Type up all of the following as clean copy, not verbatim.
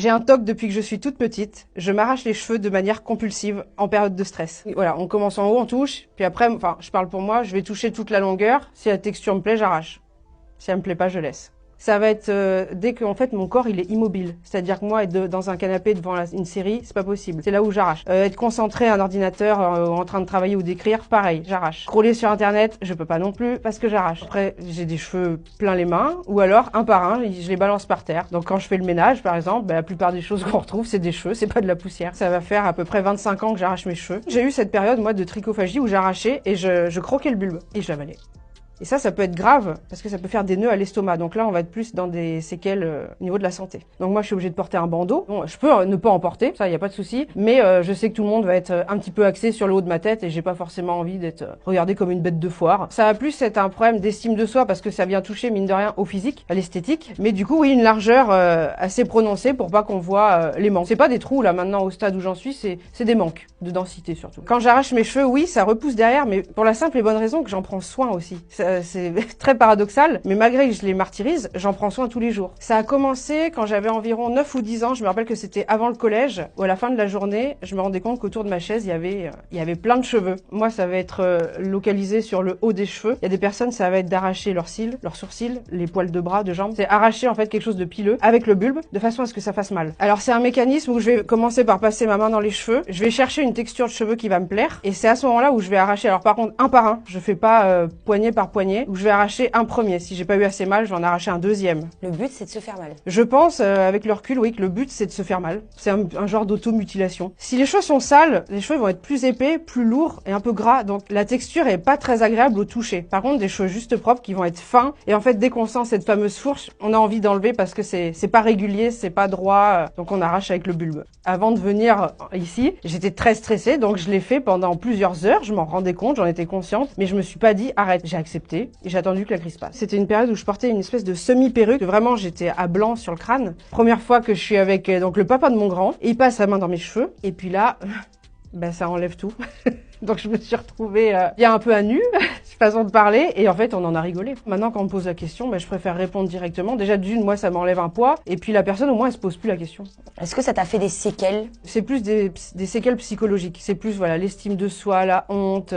J'ai un TOC depuis que je suis toute petite. Je m'arrache les cheveux de manière compulsive en période de stress. Voilà, on commence en haut, on touche, puis après, enfin, je parle pour moi, je vais toucher toute la longueur. Si la texture me plaît, j'arrache. Si elle me plaît pas, je laisse. Ça va être dès que en fait mon corps il est immobile, c'est-à-dire que moi être dans un canapé devant une série, c'est pas possible. C'est là où j'arrache. Être concentré à un ordinateur en train de travailler ou d'écrire, pareil, j'arrache. Scroller sur internet, je peux pas non plus parce que j'arrache. Après, j'ai des cheveux plein les mains ou alors un par un, je les balance par terre. Donc quand je fais le ménage par exemple, la plupart des choses qu'on retrouve c'est des cheveux, c'est pas de la poussière. Ça va faire à peu près 25 ans que j'arrache mes cheveux. J'ai eu cette période moi de trichophagie où j'arrachais et je croquais le bulbe et je l'avalais. Et ça peut être grave parce que ça peut faire des nœuds à l'estomac. Donc là, on va être plus dans des séquelles au niveau de la santé. Donc moi, je suis obligée de porter un bandeau. Bon, je peux ne pas en porter, ça, il n'y a pas de souci. Mais je sais que tout le monde va être un petit peu axé sur le haut de ma tête et j'ai pas forcément envie d'être regardée comme une bête de foire. Ça va plus être un problème d'estime de soi parce que ça vient toucher, mine de rien, au physique, à l'esthétique. Mais du coup, oui, une largeur assez prononcée pour pas qu'on voit les manques. C'est pas des trous, là, maintenant, au stade où j'en suis, c'est des manques de densité, surtout. Quand j'arrache mes cheveux, oui, ça repousse derrière, mais pour la simple et bonne raison que j'en prends soin aussi. C'est très paradoxal, mais malgré que je les martyrise, j'en prends soin tous les jours. Ça a commencé quand j'avais environ 9 ou 10 ans, je me rappelle que c'était avant le collège, où à la fin de la journée, je me rendais compte qu'autour de ma chaise, il y avait plein de cheveux. Moi, ça va être localisé sur le haut des cheveux. Il y a des personnes, ça va être d'arracher leurs cils, leurs sourcils, les poils de bras, de jambes. C'est arracher en fait quelque chose de pileux avec le bulbe, de façon à ce que ça fasse mal. Alors c'est un mécanisme où je vais commencer par passer ma main dans les cheveux, je vais chercher une texture de cheveux qui va me plaire, et c'est à ce moment-là où je vais arracher. Alors par contre, un par un, je fais pas poignée par poignée, où je vais arracher un premier. Si j'ai pas eu assez mal, je vais en arracher un deuxième. Le but, c'est de se faire mal. Je pense, avec le recul, oui, que le but, c'est de se faire mal. C'est un genre d'automutilation. Si les cheveux sont sales, les cheveux vont être plus épais, plus lourds et un peu gras. Donc la texture est pas très agréable au toucher. Par contre, des cheveux juste propres qui vont être fins. Et en fait, dès qu'on sent cette fameuse fourche, on a envie d'enlever parce que c'est pas régulier, c'est pas droit. Donc on arrache avec le bulbe. Avant de venir ici, j'étais très stressée, donc je l'ai fait pendant plusieurs heures. Je m'en rendais compte, j'en étais consciente, mais je me suis pas dit arrête. J'ai accepté et j'ai attendu que la crise passe. C'était une période où je portais une espèce de semi-perruque. Vraiment, j'étais à blanc sur le crâne. Première fois que je suis avec donc le papa de mon grand, et il passe sa main dans mes cheveux. Et puis là, ben ça enlève tout. Donc je me suis retrouvée bien un peu à nu, façon de parler, et en fait on en a rigolé. Maintenant quand on me pose la question, ben, je préfère répondre directement. Déjà d'une, moi ça m'enlève un poids, et puis la personne au moins elle se pose plus la question. Est-ce que ça t'a fait des séquelles? C'est plus des séquelles psychologiques, c'est plus voilà l'estime de soi, la honte,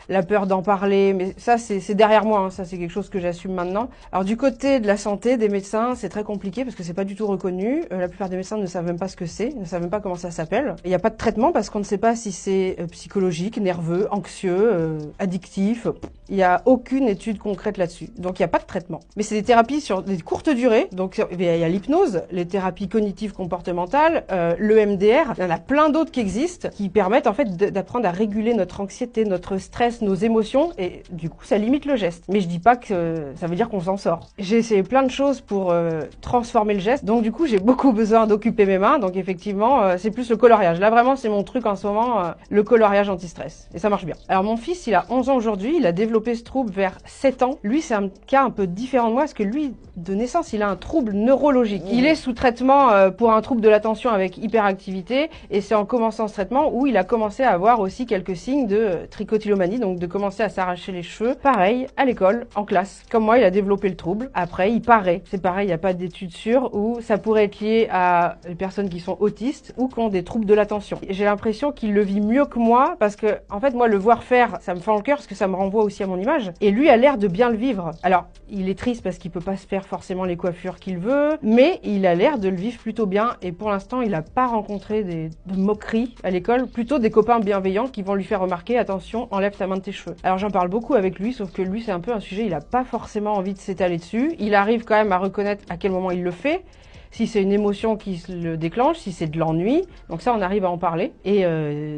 la peur d'en parler, mais ça c'est derrière moi, hein. Ça c'est quelque chose que j'assume maintenant. Alors du côté de la santé, des médecins, c'est très compliqué parce que c'est pas du tout reconnu. La plupart des médecins ne savent même pas ce que c'est, ne savent même pas comment ça s'appelle. Il n'y a pas de traitement parce qu'on ne sait pas si c'est psychologique, nerveux, anxieux, addictif. Il n'y a aucune étude concrète là-dessus. Donc il n'y a pas de traitement. Mais c'est des thérapies sur des courtes durées. Donc il y a l'hypnose, les thérapies cognitives comportementales, l'EMDR. Il y en a plein d'autres qui existent qui permettent en fait d'apprendre à réguler notre anxiété, notre stress, nos émotions, et du coup ça limite le geste. Mais je dis pas que ça veut dire qu'on s'en sort. J'ai essayé plein de choses pour transformer le geste. Donc du coup j'ai beaucoup besoin d'occuper mes mains. Donc effectivement c'est plus le coloriage. Là vraiment c'est mon truc en ce moment, le coloriage anti-stress. Et ça marche bien. Alors mon fils il a 11 ans aujourd'hui, il a développé ce trouble vers 7 ans. Lui c'est un cas un peu différent de moi parce que lui de naissance il a un trouble neurologique. Il est sous traitement pour un trouble de l'attention avec hyperactivité, et c'est en commençant ce traitement où il a commencé à avoir aussi quelques signes de trichotillomanie, donc de commencer à s'arracher les cheveux. Pareil, à l'école, en classe. Comme moi, il a développé le trouble. Après, il paraît, c'est pareil, il n'y a pas d'études sûres, où ça pourrait être lié à les personnes qui sont autistes ou qui ont des troubles de l'attention. J'ai l'impression qu'il le vit mieux que moi parce que, en fait, moi, le voir faire, ça me fend le cœur parce que ça me renvoie aussi à mon image. Et lui a l'air de bien le vivre. Alors, il est triste parce qu'il peut pas se faire forcément les coiffures qu'il veut, mais il a l'air de le vivre plutôt bien, et pour l'instant, il n'a pas rencontré de moqueries à l'école, plutôt des copains bienveillants qui vont lui faire remarquer, attention, enlève ta main de tes cheveux. Alors j'en parle beaucoup avec lui, sauf que lui, c'est un peu un sujet, il a pas forcément envie de s'étaler dessus. Il arrive quand même à reconnaître à quel moment il le fait, si c'est une émotion qui le déclenche, si c'est de l'ennui. Donc ça, on arrive à en parler. Et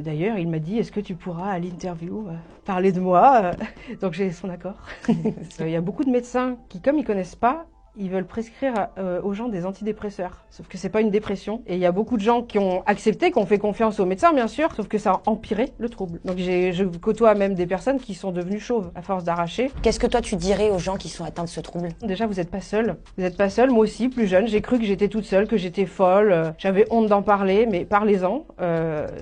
d'ailleurs, il m'a dit, est-ce que tu pourras à l'interview parler de moi Donc j'ai son accord. Il y a beaucoup de médecins qui, comme ils connaissent pas, ils veulent prescrire aux gens des antidépresseurs. Sauf que c'est pas une dépression. Et il y a beaucoup de gens qui ont accepté, qui ont fait confiance aux médecins, bien sûr, sauf que ça a empiré le trouble. Donc je côtoie même des personnes qui sont devenues chauves à force d'arracher. Qu'est-ce que toi tu dirais aux gens qui sont atteints de ce trouble? Déjà, vous n'êtes pas seul. Vous n'êtes pas seul. Moi aussi, plus jeune, j'ai cru que j'étais toute seule, que j'étais folle. J'avais honte d'en parler, mais parlez-en.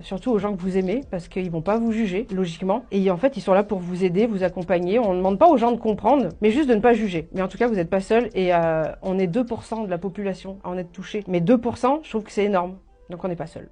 Surtout aux gens que vous aimez, parce qu'ils vont pas vous juger, logiquement. Et en fait, ils sont là pour vous aider, vous accompagner. On ne demande pas aux gens de comprendre, mais juste de ne pas juger. Mais en tout cas, vous n'êtes pas seul, et on est 2% de la population à en être touchée. Mais 2%, je trouve que c'est énorme. Donc on n'est pas seul.